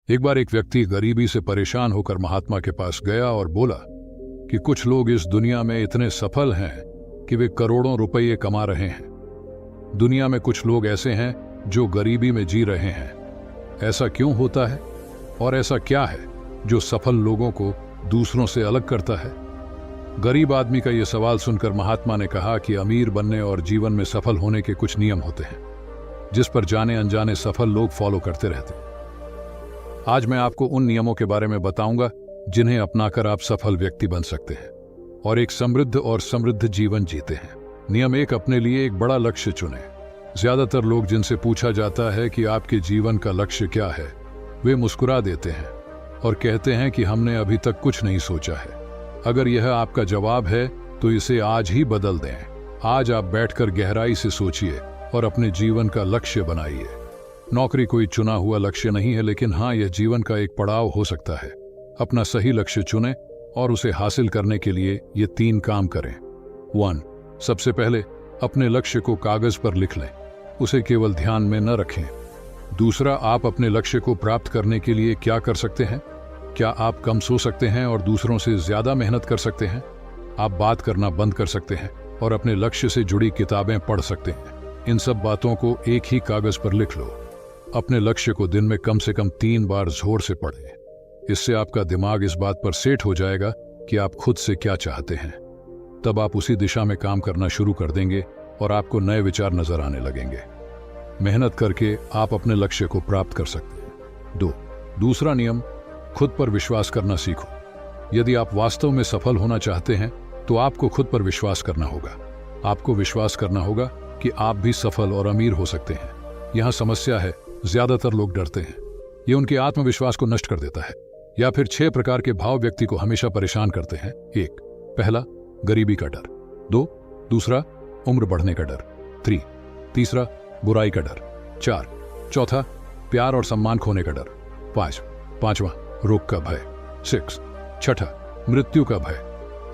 एक बार एक व्यक्ति गरीबी से परेशान होकर महात्मा के पास गया और बोला कि कुछ लोग इस दुनिया में इतने सफल हैं कि वे करोड़ों रुपये कमा रहे हैं। दुनिया में कुछ लोग ऐसे हैं जो गरीबी में जी रहे हैं। ऐसा क्यों होता है और ऐसा क्या है जो सफल लोगों को दूसरों से अलग करता है? गरीब आदमी का यह सवाल सुनकर महात्मा ने कहा कि अमीर बनने और जीवन में सफल होने के कुछ नियम होते हैं जिस पर जाने अनजाने सफल लोग फॉलो करते रहते हैं। आज मैं आपको उन नियमों के बारे में बताऊंगा जिन्हें अपनाकर आप सफल व्यक्ति बन सकते हैं और एक समृद्ध जीवन जीते हैं। नियम 1, अपने लिए एक बड़ा लक्ष्य चुनें। ज्यादातर लोग जिनसे पूछा जाता है कि आपके जीवन का लक्ष्य क्या है, वे मुस्कुरा देते हैं और कहते हैं कि हमने अभी तक कुछ नहीं सोचा है। अगर यह आपका जवाब है तो इसे आज ही बदल दें। आज आप बैठकर गहराई से सोचिए और अपने जीवन का लक्ष्य बनाइए। नौकरी कोई चुना हुआ लक्ष्य नहीं है, लेकिन हाँ, यह जीवन का एक पड़ाव हो सकता है। अपना सही लक्ष्य चुनें और उसे हासिल करने के लिए ये 3 काम करें। 1, सबसे पहले अपने लक्ष्य को कागज पर लिख लें, उसे केवल ध्यान में न रखें। 2, आप अपने लक्ष्य को प्राप्त करने के लिए क्या कर सकते हैं? क्या आप कम सो सकते हैं और दूसरों से ज्यादा मेहनत कर सकते हैं? आप बात करना बंद कर सकते हैं और अपने लक्ष्य से जुड़ी किताबें पढ़ सकते हैं। इन सब बातों को एक ही कागज पर लिख लो। अपने लक्ष्य को दिन में कम से कम 3 बार जोर से पढ़ें। इससे आपका दिमाग इस बात पर सेट हो जाएगा कि आप खुद से क्या चाहते हैं। तब आप उसी दिशा में काम करना शुरू कर देंगे और आपको नए विचार नजर आने लगेंगे। मेहनत करके आप अपने लक्ष्य को प्राप्त कर सकते हैं। 2, नियम, खुद पर विश्वास करना सीखो। यदि आप वास्तव में सफल होना चाहते हैं तो आपको खुद पर विश्वास करना होगा। आपको विश्वास करना होगा कि आप भी सफल और अमीर हो सकते हैं। यहां समस्या है, ज्यादातर लोग डरते हैं। ये उनके आत्मविश्वास को नष्ट कर देता है। या फिर 6 प्रकार के भाव व्यक्ति को हमेशा परेशान करते हैं। 1, पहला, गरीबी का डर। 2, उम्र बढ़ने का डर। 3, बुराई का डर। 4, प्यार और सम्मान खोने का डर। 5, रोग का भय। 6, मृत्यु का भय।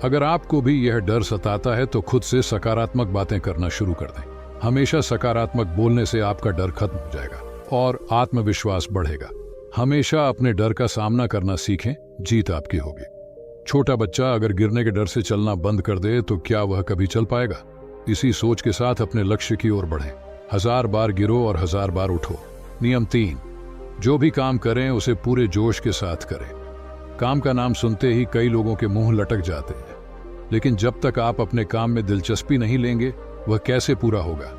अगर आपको भी यह डर सताता है तो खुद से सकारात्मक बातें करना शुरू कर दें। हमेशा सकारात्मक बोलने से आपका डर खत्म हो जाएगा और आत्मविश्वास बढ़ेगा। हमेशा अपने डर का सामना करना सीखें, जीत आपकी होगी। छोटा बच्चा अगर गिरने के डर से चलना बंद कर दे तो क्या वह कभी चल पाएगा? इसी सोच के साथ अपने लक्ष्य की ओर बढ़ें। 1000 बार गिरो और 1000 बार उठो। नियम 3, जो भी काम करें उसे पूरे जोश के साथ करें। काम का नाम सुनते ही कई लोगों के मुंह लटक जाते हैं, लेकिन जब तक आप अपने काम में दिलचस्पी नहीं लेंगे वह कैसे पूरा होगा?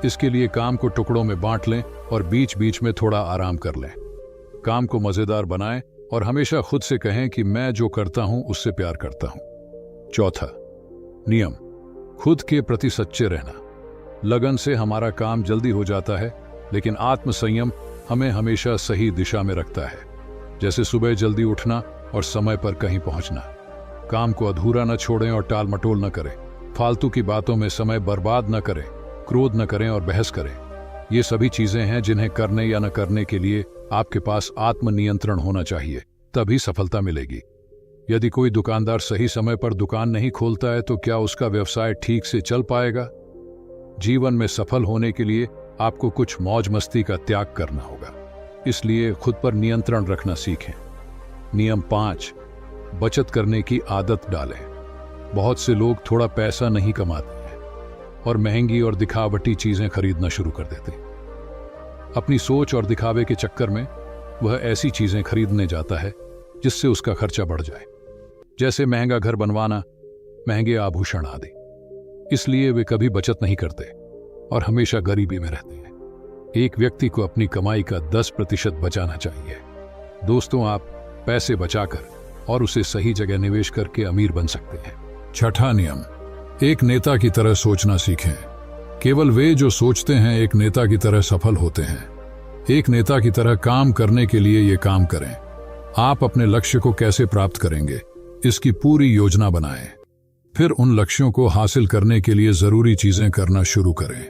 इसके लिए काम को टुकड़ों में बांट लें और बीच बीच में थोड़ा आराम कर लें। काम को मजेदार बनाएं और हमेशा खुद से कहें कि मैं जो करता हूं उससे प्यार करता हूं। 4, नियम, खुद के प्रति सच्चे रहना। लगन से हमारा काम जल्दी हो जाता है, लेकिन आत्मसंयम हमें हमेशा सही दिशा में रखता है। जैसे सुबह जल्दी उठना और समय पर कहीं पहुंचना। काम को अधूरा न छोड़ें और टाल मटोल न करें। फालतू की बातों में समय बर्बाद न करें, क्रोध न करें और बहस करें। ये सभी चीजें हैं जिन्हें करने या न करने के लिए आपके पास आत्मनियंत्रण होना चाहिए, तभी सफलता मिलेगी। यदि कोई दुकानदार सही समय पर दुकान नहीं खोलता है तो क्या उसका व्यवसाय ठीक से चल पाएगा? जीवन में सफल होने के लिए आपको कुछ मौज मस्ती का त्याग करना होगा, इसलिए खुद पर नियंत्रण रखना सीखें। नियम 5, बचत करने की आदत डालें। बहुत से लोग थोड़ा पैसा नहीं कमाते हैं और महंगी और दिखावटी चीजें खरीदना शुरू कर देते हैं। अपनी सोच और दिखावे के चक्कर में वह ऐसी चीजें खरीदने जाता है जिससे उसका खर्चा बढ़ जाए, जैसे महंगा घर बनवाना, महंगे आभूषण आदि। इसलिए वे कभी बचत नहीं करते और हमेशा गरीबी में रहते हैं। एक व्यक्ति को अपनी कमाई का 10% बचाना चाहिए। दोस्तों, आप पैसे बचाकर और उसे सही जगह निवेश करके अमीर बन सकते हैं। 6 नियम, एक नेता की तरह सोचना सीखें। केवल वे जो सोचते हैं एक नेता की तरह सफल होते हैं। एक नेता की तरह काम करने के लिए ये काम करें। आप अपने लक्ष्य को कैसे प्राप्त करेंगे, इसकी पूरी योजना बनाएं। फिर उन लक्ष्यों को हासिल करने के लिए जरूरी चीजें करना शुरू करें।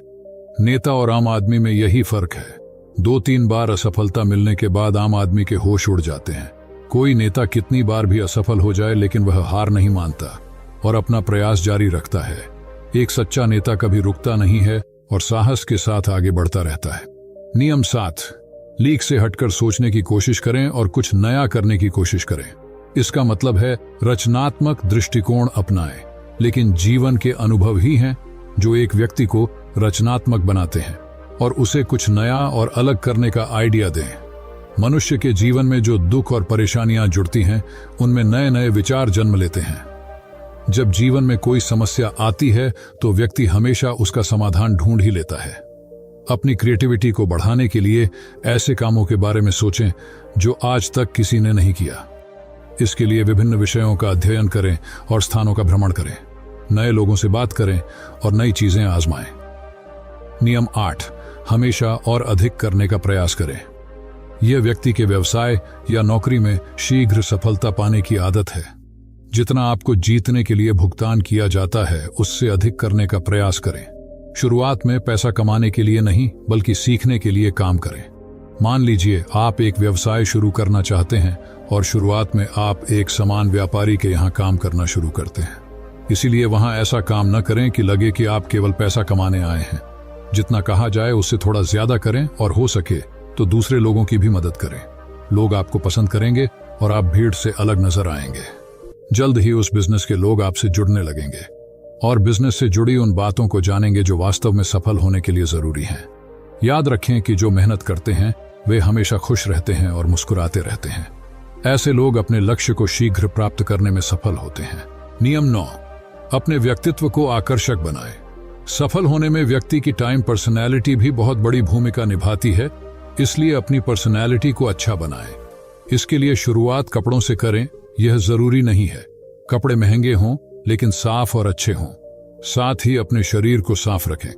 नेता और आम आदमी में यही फर्क है। 2-3 बार असफलता मिलने के बाद आम आदमी के होश उड़ जाते हैं। कोई नेता कितनी बार भी असफल हो जाए लेकिन वह हार नहीं मानता और अपना प्रयास जारी रखता है। एक सच्चा नेता कभी रुकता नहीं है और साहस के साथ आगे बढ़ता रहता है। नियम 7, लीक से हटकर सोचने की कोशिश करें और कुछ नया करने की कोशिश करें। इसका मतलब है रचनात्मक दृष्टिकोण अपनाएं, लेकिन जीवन के अनुभव ही हैं जो एक व्यक्ति को रचनात्मक बनाते हैं और उसे कुछ नया और अलग करने का आइडिया दें। मनुष्य के जीवन में जो दुख और परेशानियां जुड़ती हैं, उनमें नए नए विचार जन्म लेते हैं। जब जीवन में कोई समस्या आती है तो व्यक्ति हमेशा उसका समाधान ढूंढ ही लेता है। अपनी क्रिएटिविटी को बढ़ाने के लिए ऐसे कामों के बारे में सोचें जो आज तक किसी ने नहीं किया। इसके लिए विभिन्न विषयों का अध्ययन करें और स्थानों का भ्रमण करें, नए लोगों से बात करें और नई चीजें आजमाएं। नियम 8, हमेशा और अधिक करने का प्रयास करें। यह व्यक्ति के व्यवसाय या नौकरी में शीघ्र सफलता पाने की आदत है। जितना आपको जीतने के लिए भुगतान किया जाता है, उससे अधिक करने का प्रयास करें। शुरुआत में पैसा कमाने के लिए नहीं, बल्कि सीखने के लिए काम करें। मान लीजिए आप एक व्यवसाय शुरू करना चाहते हैं और शुरुआत में आप एक सामान व्यापारी के यहाँ काम करना शुरू करते हैं। इसीलिए वहां ऐसा काम न करें कि लगे कि आप केवल पैसा कमाने आए हैं। जितना कहा जाए उससे थोड़ा ज्यादा करें और हो सके तो दूसरे लोगों की भी मदद करें। लोग आपको पसंद करेंगे और आप भीड़ से अलग नजर आएंगे। जल्द ही उस बिजनेस के लोग आपसे जुड़ने लगेंगे और बिजनेस से जुड़ी उन बातों को जानेंगे जो वास्तव में सफल होने के लिए जरूरी हैं। याद रखें कि जो मेहनत करते हैं वे हमेशा खुश रहते हैं और मुस्कुराते रहते हैं। ऐसे लोग अपने लक्ष्य को शीघ्र प्राप्त करने में सफल होते हैं। नियम 9, अपने व्यक्तित्व को आकर्षक बनाएं। सफल होने में व्यक्ति की टाइम पर्सनैलिटी भी बहुत बड़ी भूमिका निभाती है, इसलिए अपनी पर्सनैलिटी को अच्छा बनाएं। इसके लिए शुरुआत कपड़ों से करें। यह जरूरी नहीं है कपड़े महंगे हों, लेकिन साफ और अच्छे हों। साथ ही अपने शरीर को साफ रखें,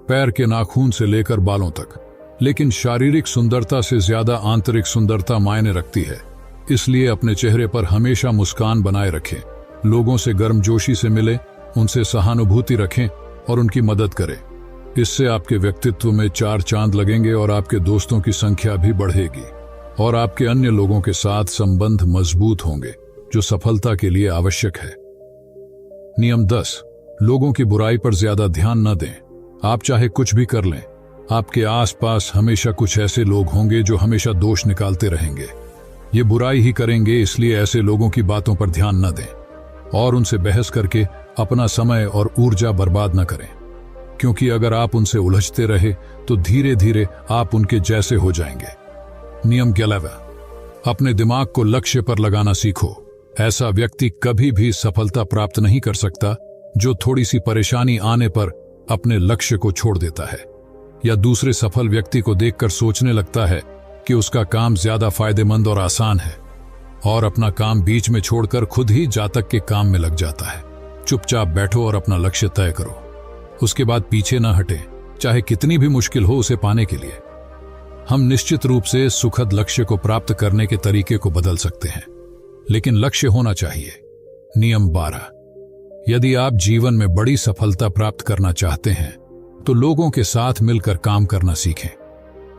पैर के नाखून से लेकर बालों तक। लेकिन शारीरिक सुंदरता से ज्यादा आंतरिक सुंदरता मायने रखती है, इसलिए अपने चेहरे पर हमेशा मुस्कान बनाए रखें। लोगों से गर्मजोशी से मिलें, उनसे सहानुभूति रखें और उनकी मदद करें। इससे आपके व्यक्तित्व में 4 चांद लगेंगे और आपके दोस्तों की संख्या भी बढ़ेगी और आपके अन्य लोगों के साथ संबंध मजबूत होंगे, जो सफलता के लिए आवश्यक है। नियम 10, लोगों की बुराई पर ज्यादा ध्यान न दें। आप चाहे कुछ भी कर लें, आपके आसपास हमेशा कुछ ऐसे लोग होंगे जो हमेशा दोष निकालते रहेंगे। ये बुराई ही करेंगे, इसलिए ऐसे लोगों की बातों पर ध्यान न दें और उनसे बहस करके अपना समय और ऊर्जा बर्बाद न करें, क्योंकि अगर आप उनसे उलझते रहे तो धीरे धीरे आप उनके जैसे हो जाएंगे। नियम 11, अपने दिमाग को लक्ष्य पर लगाना सीखो। ऐसा व्यक्ति कभी भी सफलता प्राप्त नहीं कर सकता जो थोड़ी सी परेशानी आने पर अपने लक्ष्य को छोड़ देता है या दूसरे सफल व्यक्ति को देखकर सोचने लगता है कि उसका काम ज्यादा फायदेमंद और आसान है और अपना काम बीच में छोड़कर खुद ही जातक के काम में लग जाता है। चुपचाप बैठो और अपना लक्ष्य तय करो, उसके बाद पीछे न हटे, चाहे कितनी भी मुश्किल हो उसे पाने के लिए। हम निश्चित रूप से सुखद लक्ष्य को प्राप्त करने के तरीके को बदल सकते हैं, लेकिन लक्ष्य होना चाहिए। नियम 12, यदि आप जीवन में बड़ी सफलता प्राप्त करना चाहते हैं तो लोगों के साथ मिलकर काम करना सीखें,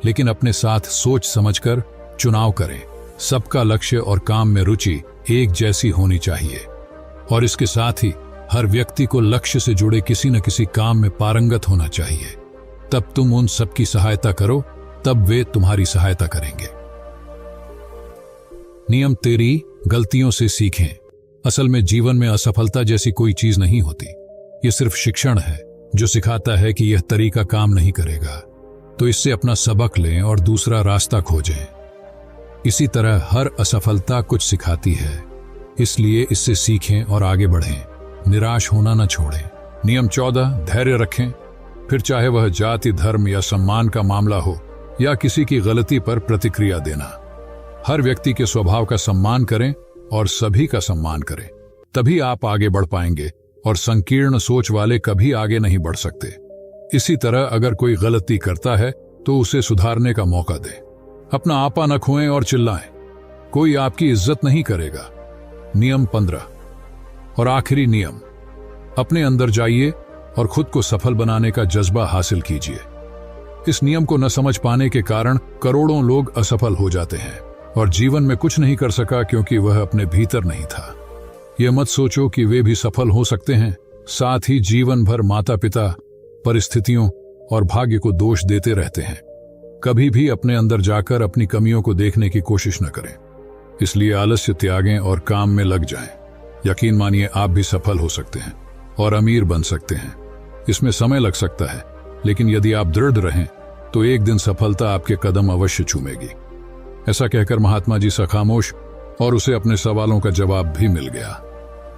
लेकिन अपने साथ सोच समझकर चुनाव करें। सबका लक्ष्य और काम में रुचि एक जैसी होनी चाहिए और इसके साथ ही हर व्यक्ति को लक्ष्य से जुड़े किसी न किसी काम में पारंगत होना चाहिए। तब तुम उन सबकी सहायता करो, तब वे तुम्हारी सहायता करेंगे। नियम 13, गलतियों से सीखें। असल में जीवन में असफलता जैसी कोई चीज नहीं होती। यह सिर्फ शिक्षण है जो सिखाता है कि यह तरीका काम नहीं करेगा, तो इससे अपना सबक लें और दूसरा रास्ता खोजें। इसी तरह हर असफलता कुछ सिखाती है, इसलिए इससे सीखें और आगे बढ़ें। निराश होना न छोड़ें। नियम 14, धैर्य रखें, फिर चाहे वह जाति, धर्म या सम्मान का मामला हो या किसी की गलती पर प्रतिक्रिया देना। हर व्यक्ति के स्वभाव का सम्मान करें और सभी का सम्मान करें, तभी आप आगे बढ़ पाएंगे और संकीर्ण सोच वाले कभी आगे नहीं बढ़ सकते। इसी तरह अगर कोई गलती करता है तो उसे सुधारने का मौका दें। अपना आपा न खोएं और चिल्लाएं, कोई आपकी इज्जत नहीं करेगा। नियम 15 और आखिरी नियम, अपने अंदर जाइए और खुद को सफल बनाने का जज्बा हासिल कीजिए। इस नियम को न समझ पाने के कारण करोड़ों लोग असफल हो जाते हैं और जीवन में कुछ नहीं कर सका क्योंकि वह अपने भीतर नहीं था। यह मत सोचो कि वे भी सफल हो सकते हैं। साथ ही जीवन भर माता पिता, परिस्थितियों और भाग्य को दोष देते रहते हैं। कभी भी अपने अंदर जाकर अपनी कमियों को देखने की कोशिश न करें। इसलिए आलस्य त्यागें और काम में लग जाएं। यकीन मानिए आप भी सफल हो सकते हैं और अमीर बन सकते हैं। इसमें समय लग सकता है, लेकिन यदि आप दृढ़ रहें तो एक दिन सफलता आपके कदम अवश्य चूमेगी। ऐसा कहकर महात्मा जी सा खामोश और उसे अपने सवालों का जवाब भी मिल गया।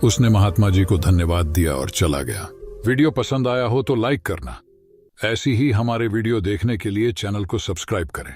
उसने महात्मा जी को धन्यवाद दिया और चला गया। वीडियो पसंद आया हो तो लाइक करना। ऐसी ही हमारे वीडियो देखने के लिए चैनल को सब्सक्राइब करें।